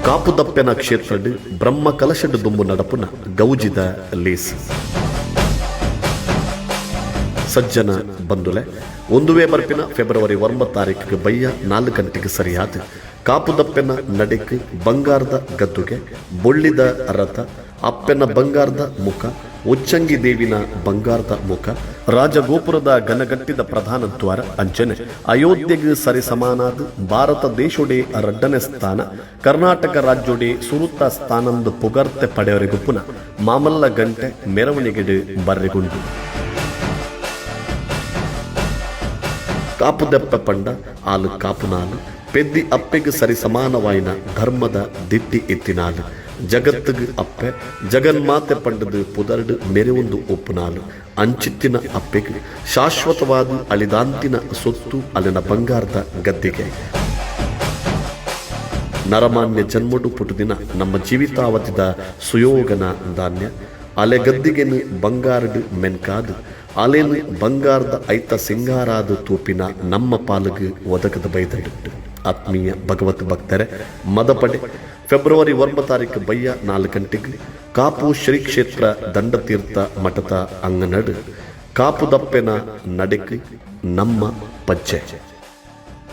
ಕಾಪುದಪ್ಪೆನ ಕ್ಷೇತ್ರಡ್ ಬ್ರಹ್ಮ ಕಲಶಡ್ ದುಂಬು ನಡಪುನ ಗೌಜಿದ ಲೇಸ್ ಸಜ್ಜನ ಬಂದುಲೆ ಒಂದುವೇ ಬರ್ಪಿನ ಫೆಬ್ರವರಿ 9 ಬಯ್ಯ 4 ಗಂಟೆಗೆ ಸರಿಯಾದ ಕಾಪುದಪ್ಪೆನ ನಡೆಕ್ ಬಂಗಾರದ ಗದ್ದುಗೆ ಬೊಳ್ಳಿದ ರಥ ಅಪ್ಪೆನ ಬಂಗಾರದ ಮುಖ ಉಚ್ಚಂಗಿ ದೇವಿನ ಬಂಗಾರದ ಮುಖ ರಾಜಗೋಪುರದ ಘನಗಟ್ಟಿದ ಪ್ರಧಾನ ದ್ವಾರ ಅಂಚನೆ ಅಯೋಧ್ಯೆಗೆ ಸರಿ ಸಮಾನಾದ ಭಾರತ ದೇಶೊಡೆ 2ನೇ ಸ್ಥಾನ ಕರ್ನಾಟಕ ರಾಜ್ಯೊಡೆ ಸುರುತ್ತ ಸ್ಥಾನಂದು ಪುಗರ್ತೆ ಪಡೆಯವರೆಗೂ ಪುನಃ ಮಾಮಲ್ಲ ಗಂಟೆ ಮೆರವಣಿಗೆ ಬರ್ರೆಗುಂಡು ಕಾಪುದೆಪ್ಪ ಪಂಡ ಆಲು ಕಾಪುನಾಲು ಪೆದ್ದಿ ಅಪ್ಪೆಗೆ ಸರಿ ಸಮಾನವಾಯಿನ ಧರ್ಮದ ದಿಟ್ಟಿ ಎತ್ತಿನಾಲು ಜಗತ್ತಿಗೆ ಅಪ್ಪೆ ಜಗನ್ಮಾತೆ ಪಂಡದು ಪುದರ್ಡು ಮೆರೆವೊಂದು ಒಪ್ಪುನಾಲು ಅಂಚಿತ್ತಿನ ಅಪ್ಪೆಗೆ ಶಾಶ್ವತವಾದ ಅಳಿದಾಂತಿನ ಸೊತ್ತು ಅಲ್ಲಿನ ಬಂಗಾರದ ಗದ್ದೆಗೆ ನರಮಾನ್ಯ ಜನ್ಮಡು ಪುಟುದಿನ ನಮ್ಮ ಜೀವಿತಾವತಿದ ಸುಯೋಗನ ಧಾನ್ಯ ಅಲೆ ಗದ್ದಿಗೆನು ಬಂಗಾರಡು ಮೆನ್ಕಾದು ಅಲೆನು ಬಂಗಾರದ ಐತ ಸಿಂಗಾರಾದ ತೂಪಿನ ನಮ್ಮ ಪಾಲಿಗೆ ಒದಗದ ಬೈದಡಿಟ್ಟು ಆತ್ಮೀಯ ಭಗವತ್ ಭಕ್ತರೆ ಮದಪಡೆ ಫೆಬ್ರವರಿ 9 ಬಯ್ಯ 4 ಗಂಟೆಗೆ ಕಾಪು ಶ್ರೀ ಕ್ಷೇತ್ರ ದಂಡತೀರ್ಥ ಮಠದ ಅಂಗನಡು ಕಾಪುದಪ್ಪೆನ ನಡೆಕ್ ನಮ್ಮ ಪಜ್ಜೆ